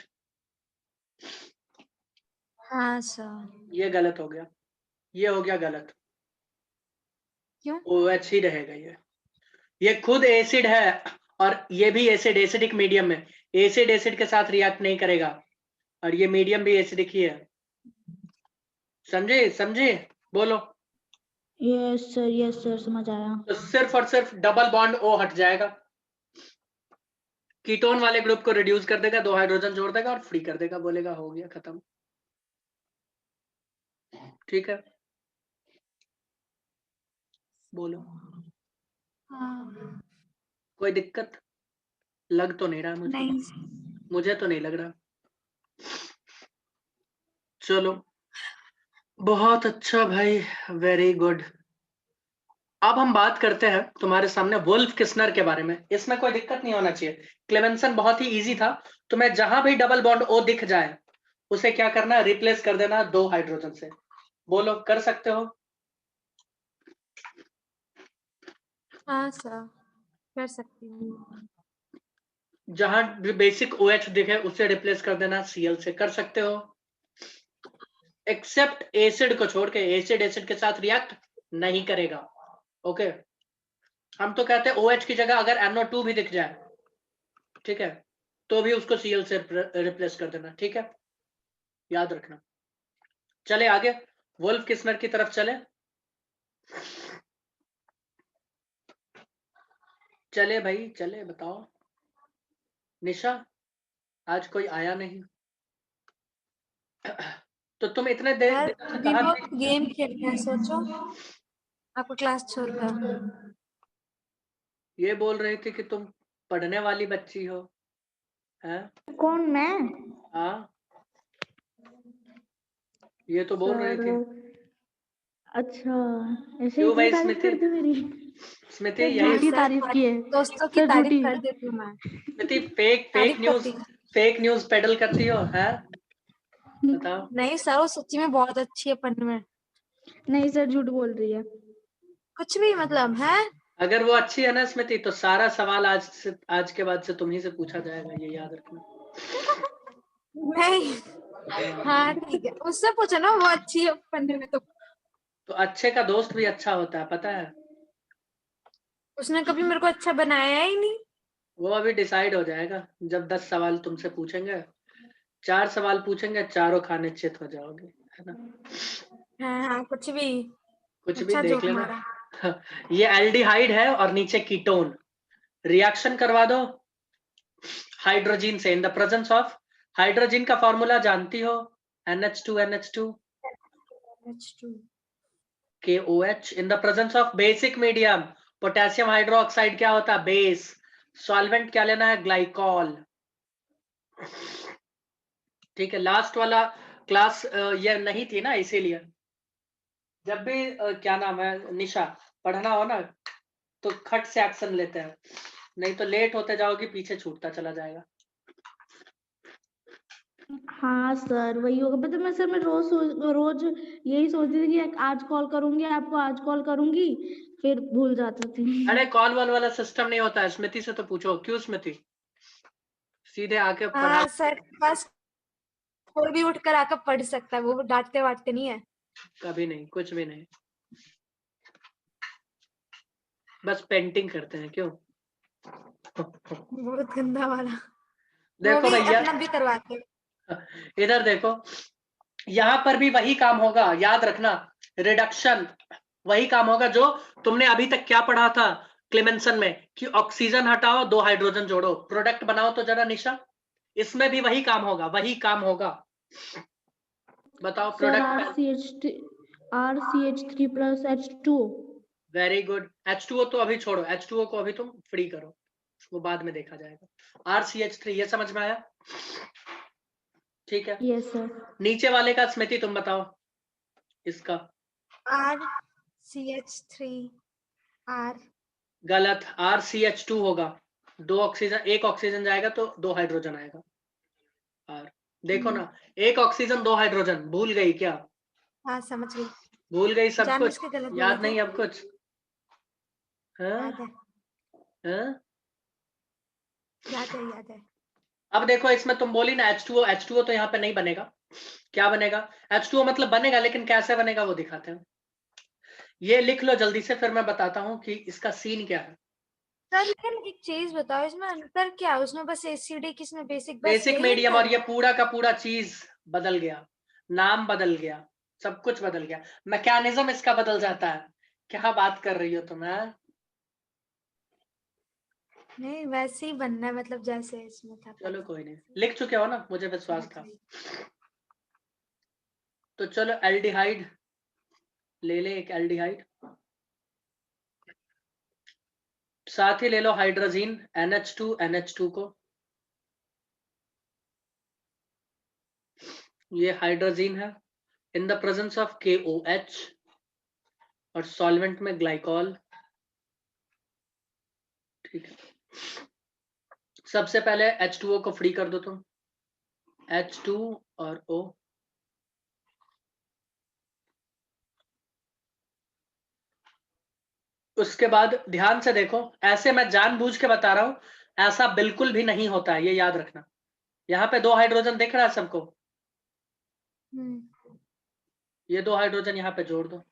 हाँ सर। ये गलत हो गया, ये हो गया गलत। क्यों? OH ही रहेगा ये खुद एसिड है, और ये भी एसिड, एसिडिक मीडियम में एसिड एसिड के साथ रिएक्ट नहीं करेगा, और ये मीडियम भी एसिडिक ही है। समझे समझे, बोलो। यस सर समझ आया। तो सिर्फ और सिर्फ डबल बॉन्ड O हट जाएगा, कीटोन वाले ग्रुप को रिड्यूस कर देगा, 2 हाइड्रोजन जोड़ देगा और फ्री कर देगा, बोलेगा हो गया खत्म। ठीक है, बोलो। हाँ। कोई दिक्कत लग तो नहीं रहा मुझे, नहीं। मुझे तो नहीं लग रहा। चलो बहुत अच्छा भाई, वेरी गुड। अब हम बात करते हैं तुम्हारे सामने वुल्फ किस्नर के बारे में। इसमें कोई दिक्कत नहीं होना चाहिए, क्लेमेंसन बहुत ही इजी था। तुम्हें जहां भी डबल बॉन्ड O दिख जाए उसे क्या करना है, रिप्लेस कर देना 2 हाइड्रोजन से। बोलो कर सकते हो? हाँ सर, कर सकती हूँ। जहां बेसिक OH दिखे उसे रिप्लेस कर देना Cl से, कर सकते हो? एक्सेप्ट एसिड को छोड़ के, एसिड एसिड के साथ रिएक्ट नहीं करेगा। ओके, हम तो कहते हैं OH की जगह अगर NO2 भी दिख जाए, ठीक है, तो भी उसको Cl से रिप्लेस कर देना, ठीक है, याद रखना। चले आगे, वुल्फ किस्नर की तरफ चले। चले भाई चले, बताओ। निशा आज कोई आया नहीं, तो तुम इतने देर यार से भी कहा बहुत गेम खेलते हैं, सोचो आपको क्लास छोड़कर। ये बोल रही थी कि तुम पढ़ने वाली बच्ची हो, हैं? कौन, मैं? हाँ, ये तो बोल रही थी। अच्छा, ऐसे क्यों इतनी भाई तारीफ स्मृति? करते मेरी? स्मृति सर यही, झूठी सर, तारीफ की है। दोस्तों की सर तारीफ झूठी। कर देती हूँ मैं। स्मृति फेक तारीफ करती हूँ। फेक न्यूज पेडल करती हो, है? बताओ। नहीं सर, वो सच्ची में बहुत अच्छी है पढ़ने में। नहीं सर, झूठ बोल रही है। कुछ भी मतलब है। अगर वो अच्छी है ना स्मृति, तो सारा सवाल आज के बाद से तुम ही से पूछा जाएगा, ये याद रखना। नहीं। हाँ ठीक है, उससे पूछो ना, वो अच्छी है पढ़ने में। तो अच्छे का दोस्त भी अच्छा होता है, पता है? उसने कभी मेरे को अच्छा बनाया ही नहीं। वो अभी डिसाइड हो जाएगा जब 10 सवाल तुमसे पूछेंगे। 4 सवाल पूछेंगे, चारों खाने चित हो जाओगे, है ना? हाँ हाँ, कुछ भी। कुछ भी अच्छा देख जोक लेना। मारा। ये एल्डिहाइड है और नीचे कीटोन, रिएक्शन करवा दो हाइड्रोजन से in the presence of. Hydrogen का फॉर्मूला जानती हो? NH2 NH2 H2 KOH in the presence of basic medium potassium hydroxide क्या होता है? बेस. सॉल्वेंट क्या लेना है? ग्लाइकॉल. ठीक है. लास्ट वाला क्लास ये नहीं थी ना, इसीलिए जब भी क्या नाम है निशा पढ़ना हो ना तो खट से एक्शन लेते हैं, नहीं तो लेट होते जाओगे, पीछे छूटता चला जाएगा. हाँ सर, वही होगा. पता मैं सर, मैं रोज यही सोचती थी कि आज कॉल करूंगी आपको, आज कॉल करूंगी, फिर भूल जाती थी. अरे कॉल वॉल वाला सिस्टम नहीं होता है. स्मृति से तो पूछो. क्यों स्मृति? सीधे आके पढ़ा. हाँ सर, बस कोई भी उठकर आकर पढ़ सकता है, वो डांटते वाटते नहीं है. कभी नहीं, कुछ भी नहीं. बस पेंटिंग करते हैं. क्यों? बहुत गंदा वाला. वो देखो भी भैया, अपना भी करवाते हैं. इधर देखो, यहां पर भी वही काम होगा. याद रखना, रिडक्शन वही काम होगा जो तुमने अभी तक क्या पढ़ा था क्लेमेंसन में, कि ऑक्सीजन हटाओ, 2 हाइड्रोजन जोड़ो, प्रोडक्ट बनाओ. तो जरा निशा, इसमें भी वही काम होगा, वही काम होगा. बताओ sir product. RCH3 plus H2O. Very good. H2O तो अभी छोड़ो, H2O को अभी तुम फ्री करो, वो बाद में देखा जाएगा. RCH3 ये समझ में आया? ठीक है. Yes sir. नीचे वाले का स्मृति तुम बताओ इसका. RCH3R. गलत. RCH2 होगा. 2 ऑक्सीजन, 1 ऑक्सीजन जाएगा तो 2 हाइड्रोजन आएगा. R. देखो ना, 1 ऑक्सीजन 2 हाइड्रोजन. भूल गई क्या? हाँ समझ गई. भूल गई सब जानबूझ कुछ? के गलत बोले याद थे. नहीं अब कुछ? हाँ? याद है, हाँ? याद है, याद है. अब देखो, इसमें तुम बोली ना H2O. H2O तो यहाँ पे नहीं बनेगा. क्या बनेगा? H2O मतलब बनेगा, लेकिन कैसे बनेगा वो दिखाते हैं. ये लिख लो जल्दी से, फिर मैं बताता हूँ कि इसका सीन क्या है. सर लेकिन एक चीज बताओ, इसमें अंतर क्या है? उसमें बस एसिडिक, किसमें बेसिक, बस बेसिक यही मीडियम, अंतर और ये पूरा का पूरा चीज बदल गया. नाम बदल गया, सब कुछ बदल गया. मैकेनिज्म इसका बदल जाता है. क्या बात कर रही हो तुम? हाँ? नहीं, वैसे ही बनना है, मतलब जैसे इसमें था. चलो कोई नहीं, लिख चुके हो ना, मुझे विश्वास था. तो चलो एल्डिहाइड ले ले, एक एल्डिहाइड. साथ ही ले लो हाइड्रोजीन NH2 को. ये हाइड्रोजीन है in the presence of KOH, और सॉल्वेंट में ग्लाइकॉल. ठीक है. सबसे पहले H2O को फ्री कर दो तुम. H2 और O. उसके बाद ध्यान से देखो, ऐसे मैं जानबूझ के बता रहा हूं, ऐसा बिल्कुल भी नहीं होता है, ये याद रखना. यहाँ पे 2 हाइड्रोजन दिख रहा है सबको. ये 2 हाइड्रोजन यहाँ पे जोड़ दो.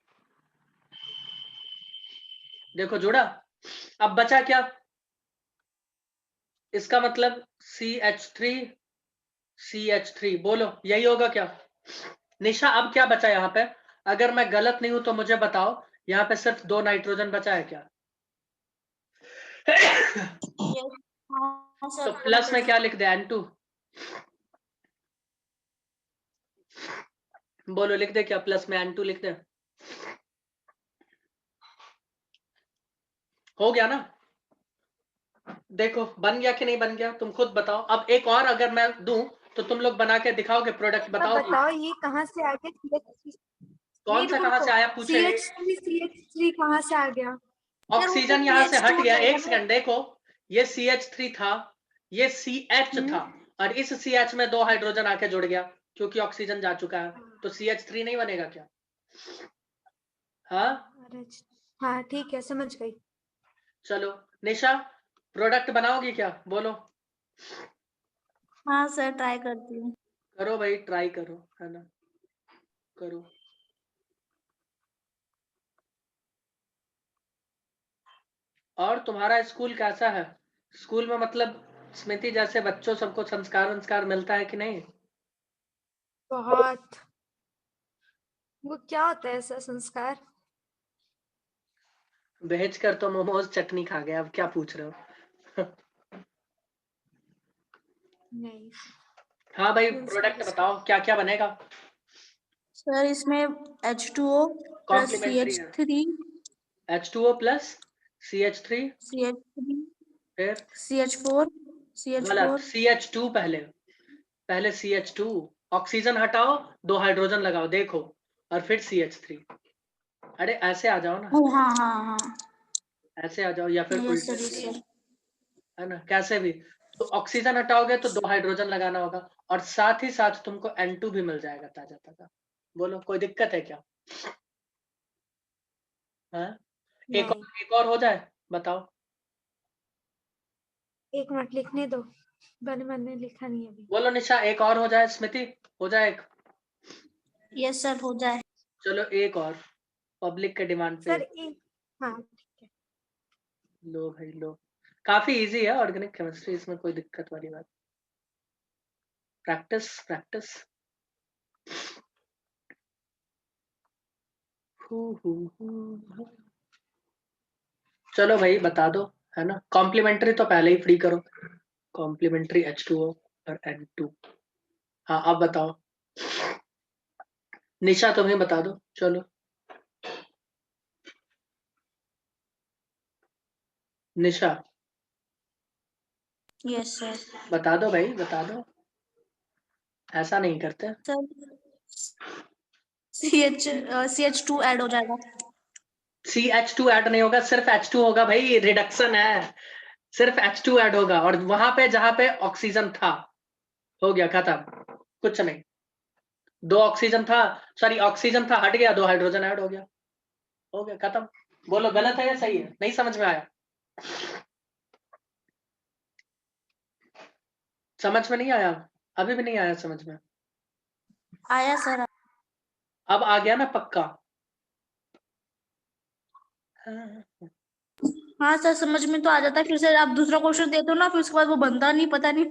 देखो जुड़ा. अब बचा क्या? इसका मतलब CH3 बोलो, यही होगा क्या? निशा अब क्या बचा यहाँ पे? अगर मैं गलत नहीं हूं तो मुझे बताओ, यहाँ पे सिर्फ 2 नाइट्रोजन बचा है क्या? तो प्लस में क्या लिख दे? N2. बोलो, लिख दे क्या? प्लस में N2 लिख दे. हो गया ना? देखो बन गया कि नहीं बन गया, तुम खुद बताओ. अब एक और अगर मैं दूं तो तुम लोग बना के दिखाओगे, प्रोडक्ट बताओगे? बताओ ये कहाँ से आ गया? कौन सा कहाँ से आया पूछे? CH3 कहाँ से आ गया? ऑक्सीजन यहाँ से हट गया. एक सेकंड देखो, ये CH3 था, ये CH था, और इस CH में 2 हाइड्रोजन आके जुड़ गया, क्योंकि ऑक्सीजन जा चुका है. तो CH3 नहीं बनेगा क्या? हाँ? हाँ ठीक है, समझ गई. चलो निशा, प्रोडक्ट बनाओगी क्या? बोलो. हाँ सर, ट्राई करती हूँ. करो भाई, ट्राई करो, है ना? करो. और तुम्हारा स्कूल कैसा है? स्कूल में मतलब स्मृति जैसे बच्चों सबको संस्कार मिलता है कि नहीं? बहुत. वो क्या होता है ऐसा संस्कार? भेज कर तो मोमोज चटनी खा गया, अब क्या पूछ रहे हो? नहीं. हाँ भाई, प्रोडक्ट बताओ क्या क्या बनेगा. सर इसमें H2O प्लस कॉम्प्लीमेंट्री है। CH3 H2O plus CH3 CH3 फिर CH4 गलत, CH4 CH2 पहले CH2, ऑक्सीजन हटाओ, 2 हाइड्रोजन लगाओ, देखो, और फिर CH3। अरे ऐसे आ जाओ ना, हाँ हाँ हाँ ऐसे आ जाओ, या फिर यस उल्टे सर से, यस सर है ना, कैसे भी। तो ऑक्सीजन हटाओगे तो 2 हाइड्रोजन लगाना होगा, और साथ ही साथ तुमको N2 भी मिल जाएगा ताजा ताजा। बोलो कोई दिक्कत है क्या? हाँ, एक और हो जाए, बताओ। एक मिनट लिखने दो, मैंने लिखा नहीं अभी। बोलो निशा, एक और हो जाए, स्मृति हो जाए एक। यस सर हो जाए। चलो एक और, पब्लिक के डिमांड पे। सर एक, हाँ ठीक है। लो भाई लो, काफी इजी है ऑर्गेनिक केमिस्ट्री, इसमें कोई दिक्कत वाली बात। Practice practice. चलो भाई बता दो, है ना। कॉम्प्लीमेंट्री तो पहले ही फ्री करो, कॉम्प्लीमेंट्री H2O और N2। हाँ अब बताओ, निशा तुम्हें बता दो, चलो। निशा यस सर। बता दो भाई, बता दो, ऐसा नहीं करते। सर CH2 ऐड हो जाएगा। CH2 ऐड नहीं होगा, सिर्फ H2 होगा भाई, रिडक्शन है, सिर्फ H2 ऐड होगा, और वहां पे जहां पे ऑक्सीजन था, हो गया खत्म, कुछ नहीं। 2 ऑक्सीजन था, सॉरी ऑक्सीजन था, हट गया, 2 हाइड्रोजन ऐड हो गया, हो गया खत्म। बोलो गलत है या सही है? नहीं समझ में आया? समझ में नहीं आया? अभी भी नहीं आया समझ में? आया सर। अब आ गया ना पक्का? हाँ सर समझ में तो आ जाता है, फिर से आप दूसरा क्वेश्चन देते हो ना, फिर उसके बाद वो बनता नहीं, पता नहीं।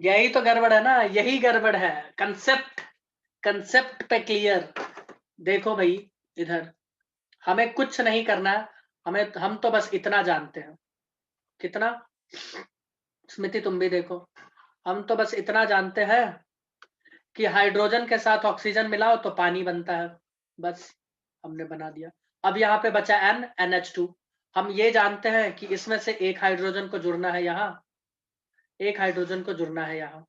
यही तो गड़बड़ है ना, यही गड़बड़ है, कंसेप्ट, कंसेप्ट पे क्लियर। देखो भाई, इधर हमें कुछ नहीं करना है, हम तो बस इतना जानते हैं। कितना? स्मृति तुम भी देखो, हम तो बस इतना जानते हैं कि हाइड्रोजन के साथ ऑक्सीजन मिलाओ तो पानी बनता है, बस हमने बना दिया। अब यहाँ पे बचा NH2, हम ये जानते हैं कि इसमें से एक हाइड्रोजन को जुड़ना है यहाँ, एक हाइड्रोजन को जुड़ना है यहाँ,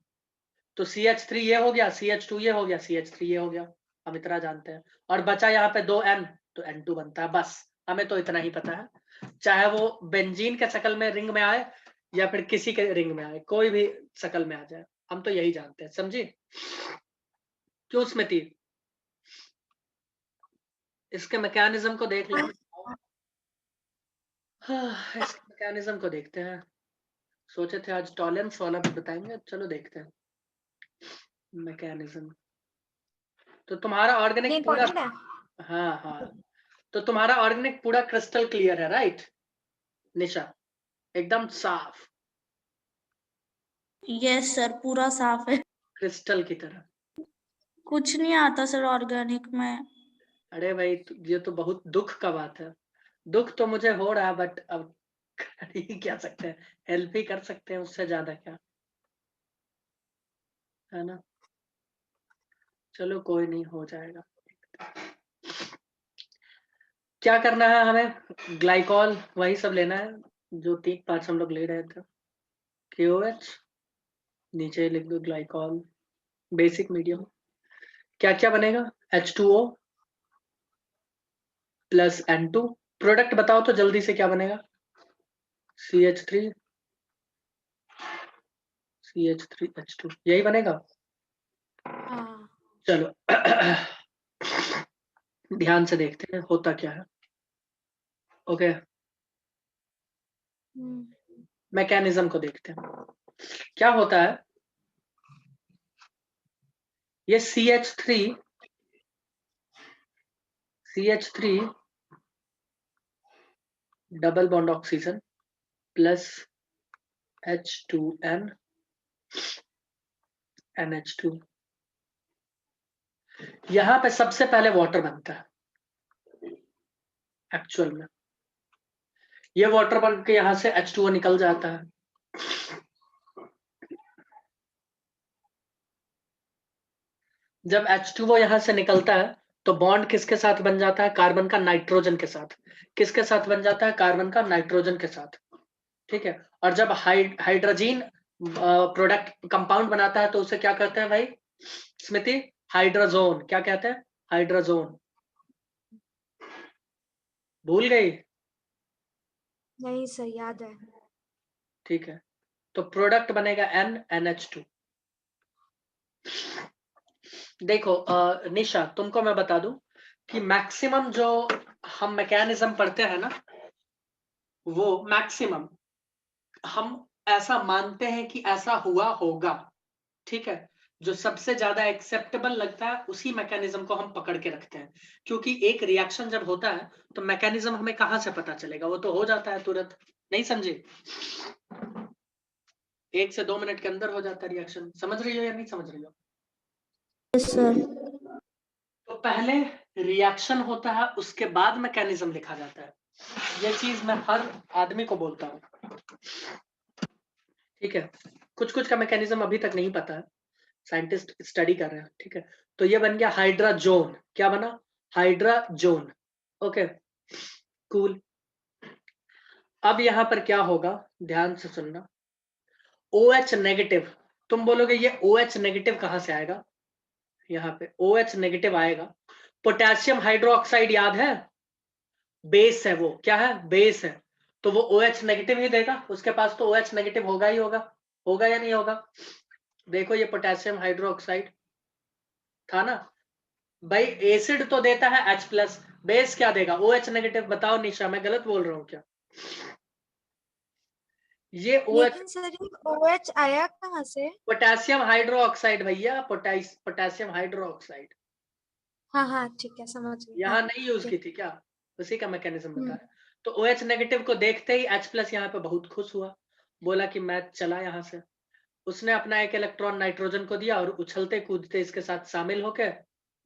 तो CH3 ये हो गया, CH2 ये हो गया, CH3 ये हो गया, हम इतना जानते हैं। और बचा यहाँ पे 2N, तो N2 बनता है, बस हमें तो इतना ही पता है। चाहे वो बेंजीन के शक्ल में रिंग में आए, या फिर किसी के रिंग में आए, कोई भी शक्ल में आ जाए, हम तो यही जानते हैं, समझी? क्यों स्मृति? इसके मैकेनिज्म को देख लें। इसके मैकेनिज्म को देखते हैं। सोचे थे आज टॉलरेंस वाला भी बताएंगे, चलो देखते हैं मैकेनिज्म। तो तुम्हारा ऑर्गेनिक पूरा, इम्पोर्टेंट है। हाँ हाँ, तो तुम्हारा ऑर्गेनिक पूरा क्रिस्टल क्लियर है, राइट निशा? एकदम साफ, यस सर पूरा साफ है। क्रिस्टल की तरह। कुछ नहीं आता सर ऑर्गेनिक में। अरे भाई ये तो बहुत दुख का बात है। दुख तो मुझे हो रहा है, बट अब कर ही क्या सकते हैं, हेल्प ही कर सकते हैं, उससे ज्यादा क्या, है ना। चलो कोई नहीं, हो जाएगा। क्या करना है हमें? ग्लाइकॉल वही सब लेना है जो 3-5 हम लोग ले रहे थे। KOH नीचे लिख दो, ग्लाइकॉल बेसिक मीडियम। क्या क्या बनेगा? H2O plus N2। प्रोडक्ट बताओ तो जल्दी से, क्या बनेगा? CH3 CH3H2, यही बनेगा। हाँ। चलो ध्यान से देखते हैं होता क्या है। ओके, मैकेनिज्म को देखते हैं क्या होता है। ये CH3 double bond oxygen plus H2N NH2, यहां पे सबसे पहले वाटर बनता है एक्चुअल में। ये वाटर बन के यहां से H2O निकल जाता है। जब H2O यहाँ से निकलता है तो बॉन्ड किसके साथ बन जाता है? कार्बन का नाइट्रोजन के साथ। किसके साथ बन जाता है? कार्बन का नाइट्रोजन के साथ। ठीक है, और जब हाइड्रोजन प्रोडक्ट कंपाउंड बनाता है तो उसे क्या कहते हैं भाई स्मृति? हाइड्रोजोन। क्या कहते हैं? हाइड्रोजोन। भूल गई? नहीं सर, याद है। ठीक है, तो प्रोडक्ट बनेगा NH2। देखो निशा, तुमको मैं बता दूं कि मैक्सिमम जो हम मैकेनिज्म पढ़ते हैं ना, वो मैक्सिमम हम ऐसा मानते हैं कि ऐसा हुआ होगा। ठीक है, जो सबसे ज्यादा एक्सेप्टेबल लगता है उसी मैकेनिज्म को हम पकड़ के रखते हैं, क्योंकि एक रिएक्शन जब होता है तो मैकेनिज्म हमें कहां से पता चलेगा? वो तो हो जाता है तुरंत। नहीं समझे? 1 से 2 मिनट के अंदर हो जाता है रिएक्शन। समझ रही हो या नहीं समझ रही हो? Yes sir. तो पहले रिएक्शन होता है, उसके बाद मैकेनिज्म लिखा जाता है। ये चीज मैं हर आदमी को बोलता हूँ। ठीक है, कुछ कुछ का मैकेनिज्म अभी तक नहीं पता है, साइंटिस्ट स्टडी कर रहे हैं। ठीक है, तो ये बन गया हाइड्राजोन। क्या बना? हाइड्राजोन। Okay, cool. अब यहां पर क्या होगा, ध्यान से सुनना। OH negative. तुम बोलोगे ये OH नेगेटिव कहां से आएगा? यहाँ पे OH नेगेटिव आएगा। पोटेशियम हाइड्रोक्साइड याद है? बेस है वो। क्या है? बेस है। तो वो OH नेगेटिव ही देगा, उसके पास तो OH नेगेटिव होगा ही होगा। होगा या नहीं होगा? देखो ये पोटेशियम हाइड्रोक्साइड था ना भाई, एसिड तो देता है H+, बेस क्या देगा? OH negative. बताओ निशा, मैं गलत बोल रहा हूँ क्या? ये OH, लेकिन सर ये OH आया कहाँ से? पोटेशियम हाइड्रोक्साइड भैया, पोटेशियम हाइड्रोक्साइड। हाँ हाँ ठीक है, समझ गई। यहाँ हाँ नहीं यूज ठीक। की थी क्या? उसी का मैकेनिज्म बता हम्म। रहा। तो OH नेगेटिव को देखते ही H+ यहाँ पे बहुत खुश हुआ, बोला कि मैच चला यहाँ से। उसने अपना एक इलेक्ट्रॉन नाइट्रोजन को दिया और उछलते कूदते इसके साथ शामिल होकर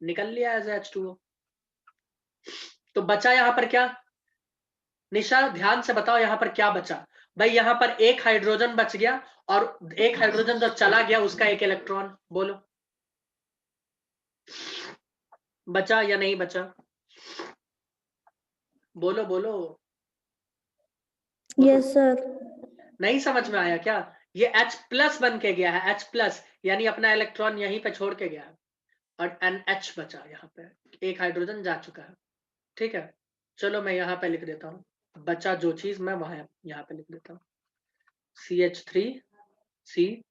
निकल लिया एज H2O। तो बचा यहाँ पर क्या? निशा ध्यान से बताओ, यहाँ पर क्या बचा? भाई यहाँ पर एक हाइड्रोजन बच गया, और एक हाइड्रोजन जो चला गया उसका एक इलेक्ट्रॉन। बोलो बचा या नहीं बचा? बोलो बोलो। Yes sir. नहीं समझ में आया क्या? ये H+ बन के गया है, H+, यानी अपना इलेक्ट्रॉन यहीं पे छोड़ के गया है, और NH बचा। यहाँ पे एक हाइड्रोजन जा चुका है। ठीक है, चलो मैं यहाँ पे लिख देता हूँ, बचा जो चीज मैं वहां यहाँ पे लिख देता हूँ, CH3C।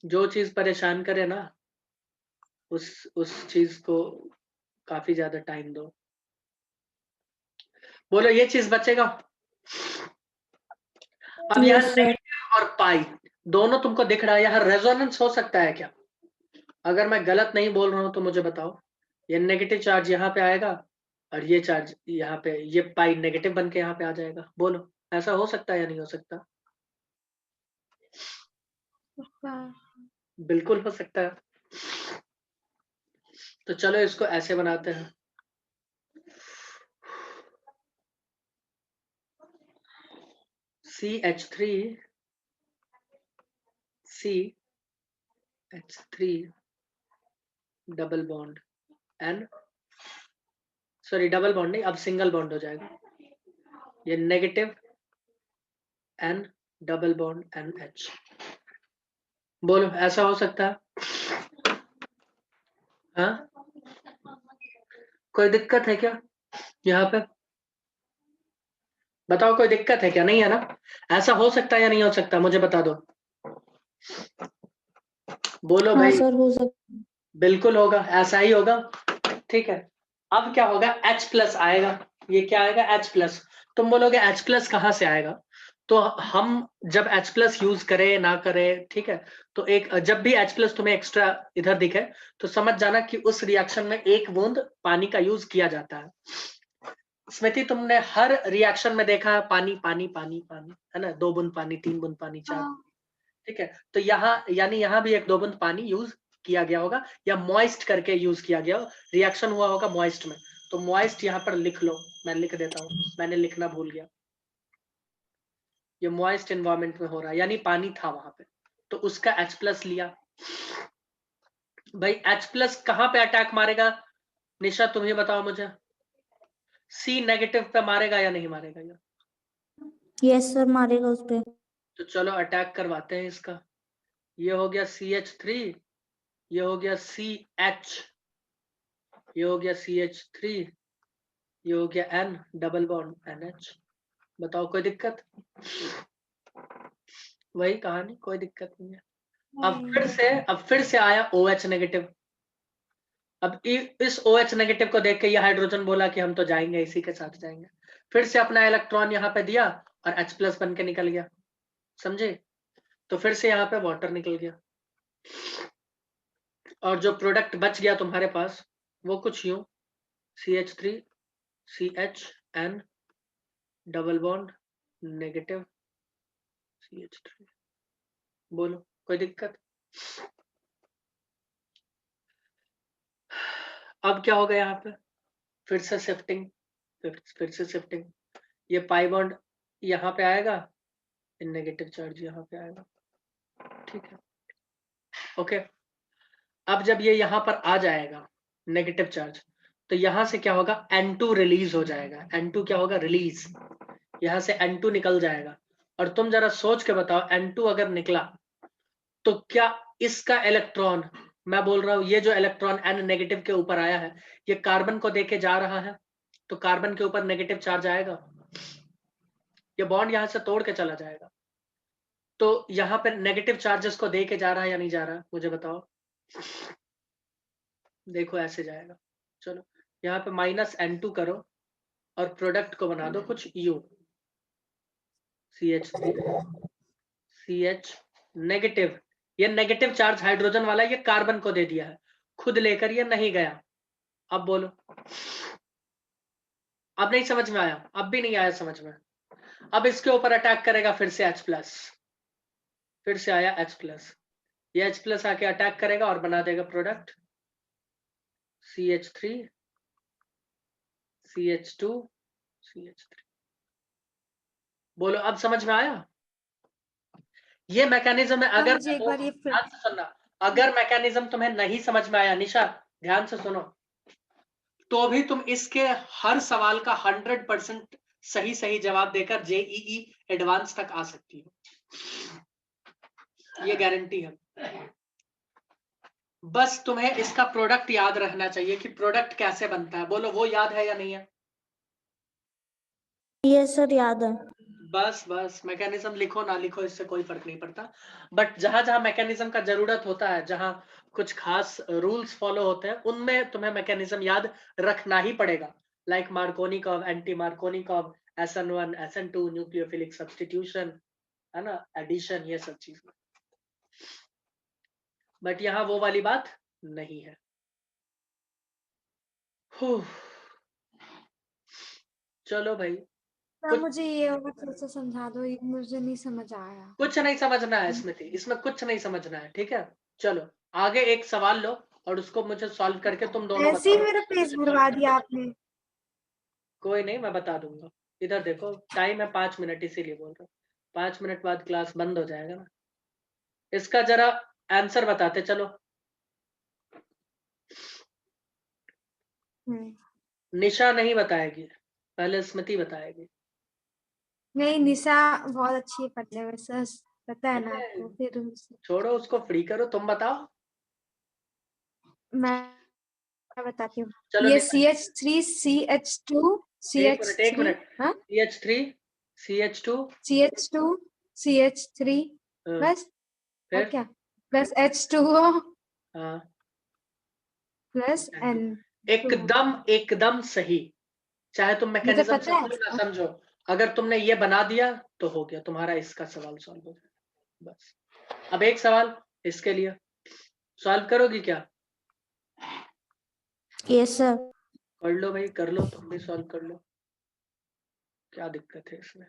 जो चीज परेशान करे ना, उस चीज को काफी ज्यादा टाइम दो। बोलो ये चीज बचेगा। अब यहाँ यस सर। नेगेटिव और पाई दोनों तुमको दिख रहा है, यहाँ रेजोनेंस हो सकता है क्या? अगर मैं गलत नहीं बोल रहा हूं तो मुझे बताओ। ये नेगेटिव चार्ज यहाँ पे आएगा, और ये चार्ज यहाँ पे, ये पाई नेगेटिव बन के यहाँ पे आ जाएगा। बोलो ऐसा हो सकता है या नहीं हो सकता? बिल्कुल हो सकता है। तो चलो इसको ऐसे बनाते हैं, CH3 CH3 double bond N, sorry double bond नहीं, अब सिंगल बॉन्ड हो जाएगा। ये negative N double bond NH। बोलो ऐसा हो सकता है? हाँ, कोई दिक्कत है क्या यहाँ पे? बताओ कोई दिक्कत है क्या? नहीं है ना? ऐसा हो सकता है या नहीं हो सकता? मुझे बता दो। बोलो हाँ भाई। सर हो सकता। बिल्कुल होगा, ऐसा ही होगा। ठीक है, अब क्या होगा? H+ आएगा। ये क्या आएगा? H+। तुम बोलोगे H+ कहाँ से आएगा? तो हम जब H+ यूज करें ना करें, ठीक है, तो एक जब भी H+ तुम्हें एक्स्ट्रा इधर दिखे तो समझ जाना कि उस रिएक्शन में एक बूंद पानी का यूज किया जाता है। स्मृति तुमने हर रिएक्शन में देखा है पानी पानी पानी पानी, है ना? 2 बूंद पानी, 3 बूंद पानी, 4। हाँ। ठीक है, तो यहाँ यानी यहाँ भी 1-2 बूंद पानी यूज किया गया होगा, या मॉइस्ट करके यूज किया गया हो, रिएक्शन हुआ होगा मॉइस्ट में। तो मॉइस्ट यहाँ पर लिख लो, मैं लिख देता हूँ, मैंने लिखना भूल गया। ये मॉइस्ट एनवायरमेंट में हो रहा है, यानी पानी था वहां पे, तो उसका H+ लिया। भाई H प्लस कहां पे अटैक मारेगा? निशा तुम ही बताओ मुझे, C नेगेटिव पे मारेगा या नहीं मारेगा? यस सर, मारेगा उस पे। तो चलो अटैक करवाते हैं इसका। ये हो गया CH3, ये हो गया CH, ये हो गया CH3, ये हो गया N डबल बॉन्ड NH। बताओ कोई दिक्कत? वही कहानी, कोई दिक्कत नहीं है। अब फिर से आया OH नेगेटिव। अब इस OH नेगेटिव को देख के ये हाइड्रोजन बोला कि हम तो जाएंगे, इसी के साथ जाएंगे। फिर से अपना इलेक्ट्रॉन यहाँ पे दिया और H प्लस बन के निकल गया, समझे? तो फिर से यहाँ पे वाटर निकल गया और जो प्रोडक्ट बच गया तुम्हारे पास वो कुछ यूं, CH3 CH N double bond negative CH3। बोलो कोई दिक्कत? अब क्या होगा यहाँ पे? फिर से शिफ्टिंग, फिर से शिफ्टिंग। ये पाई बॉन्ड यहाँ पे आएगा, नेगेटिव चार्ज यहाँ पे आएगा, ठीक है? ओके, अब जब ये यहाँ पर आ जाएगा नेगेटिव चार्ज, तो यहाँ से क्या होगा? N2 रिलीज हो जाएगा। N2 क्या होगा? रिलीज। यहाँ से N2 निकल जाएगा। और तुम जरा सोच के बताओ, N2 अगर निकला तो क्या इसका इलेक्ट्रॉन, मैं बोल रहा हूं ये जो इलेक्ट्रॉन N नेगेटिव के ऊपर आया है, ये कार्बन को देके जा रहा है, तो कार्बन के ऊपर नेगेटिव चार्ज आएगा, ये बॉन्ड यहां से तोड़ के चला जाएगा। तो यहाँ पे नेगेटिव चार्जेस को दे के जा रहा है या नहीं जा रहा है? मुझे बताओ। देखो ऐसे जाएगा। चलो यहाँ पे -N2 करो और प्रोडक्ट को बना दो कुछ U, CH3 CH नेगेटिव। ये नेगेटिव चार्ज हाइड्रोजन वाला ये कार्बन को दे दिया है, खुद लेकर ये नहीं गया। अब बोलो, अब नहीं समझ में आया? अब भी नहीं आया समझ में? अब इसके ऊपर अटैक करेगा फिर से H प्लस, फिर से आया H प्लस, ये H प्लस आके अटैक करेगा और बना देगा प्रोडक्ट CH3 CH2 CH3। बोलो अब समझ में आया? ये मैकेनिज्म है। अगर मुझे एक बार ये फिर ध्यान से सुनना, अगर मैकेनिज्म तुम्हें नहीं समझ में आया, निशा ध्यान से सुनो, तो भी तुम इसके हर सवाल का 100% सही जवाब देकर JEE एडवांस तक आ सकती हो, ये गारंटी है। बस तुम्हें इसका प्रोडक्ट याद रखना चाहिए कि प्रोडक्ट कैसे बनता है। बोलो वो याद है या नहीं है? यस सर, याद है। बस मैकेनिज्म लिखो ना लिखो इससे कोई फर्क नहीं पड़ता, बट जहां जहां मैकेनिज्म का जरूरत होता है, जहां कुछ खास रूल्स फॉलो होते हैं, उनमें तुम्हें मैकेनिज्म याद रखना ही पड़ेगा। Like Markovnikov, anti Markovnikov, SN1 SN2, nucleophilic substitution, है ना, एडिशन, ये सब चीज। बट यहाँ वो वाली बात नहीं है। चलो भाई, मुझे ये और फिर से समझा दो, ये मुझे नहीं समझ आया। कुछ नहीं समझना है स्मृति, इसमें कुछ नहीं समझना है, ठीक है? चलो आगे एक सवाल लो और उसको मुझे सॉल्व करके तुम दोनों ऐसे ही बताओ। मेरा पेज भरवा दिया आपने। कोई नहीं, मैं बता दूंगा। इधर देखो टाइम है 5 मिनट, इसीलिए बोल रहा हूँ। 5 मिनट बाद क्लास बंद हो जाएगा ना। इसका जरा आंसर बताते चलो। निशा नहीं बताएगी, पहले स्मृति बताएगी। नहीं, निशा बहुत अच्छी है पढ़ने में सर, पता है ना आपको। फिर छोड़ो उसको, फ्री करो, तुम बताओ। मैं बताती हूँ। चलो ये निशा, CH3 CH2 एक CH3, मिनट हाँ CH3 CH2 CH2 CH3, बस। और फिर क्या? प्लस H2O हाँ, प्लस N। एकदम सही। चाहे तुम मुझे मैकेनिज्म पता समझो ना है। समझो, अगर तुमने ये बना दिया तो हो गया तुम्हारा इसका सवाल सॉल्व हो जाएगा। बस अब एक सवाल इसके लिए सॉल्व करोगी क्या? Yes sir. कर लो भाई, कर लो, तुम भी सॉल्व कर लो, क्या दिक्कत है इसमें?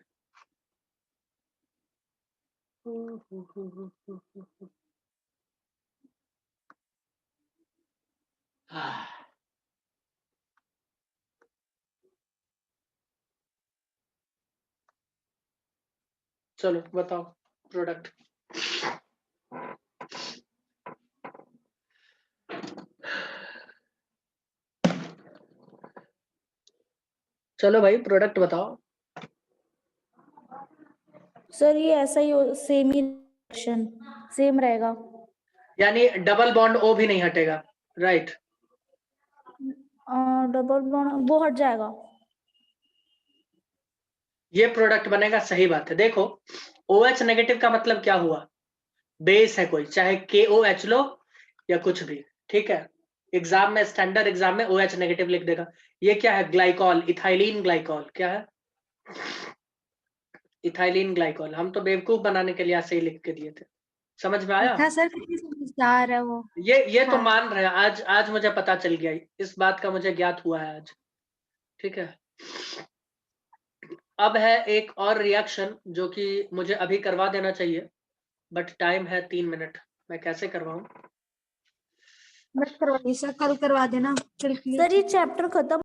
चलो बताओ प्रोडक्ट। चलो भाई प्रोडक्ट बताओ। सर ये ऐसा ही सेम ही रिएक्शन सेम रहेगा। यानी डबल बॉन्ड O भी नहीं हटेगा, राइट? डबल बॉन्ड वो हट जाएगा। ये प्रोडक्ट बनेगा, सही बात है। देखो OH नेगेटिव का मतलब क्या हुआ? बेस है कोई, चाहे KOH लो या कुछ भी, ठीक है। एग्जाम में, स्टैंडर्ड एग्जाम में OH नेगेटिव लिख देगा। ये क्या है? Glycol, ethylene glycol. क्या है? Ethylene glycol. हम तो बेवकूफ बनाने के लिए ऐसे ही लिख के दिए थे। समझ में आया? देखा सर कितनी समझदार है वो। ये तो हाँ। मान रहे हैं। आज मुझे पता चल गया, इस बात का मुझे ज्ञात हुआ है आज, ठीक है। अब है एक और रिएक्शन जो कि मुझे अभी करवा देना चाहिए, बट टाइम है 3 मिनट। मैं कैसे करवाऊं? मत करवाइए सर, कल करवा देना। सर ये चैप्टर खत्म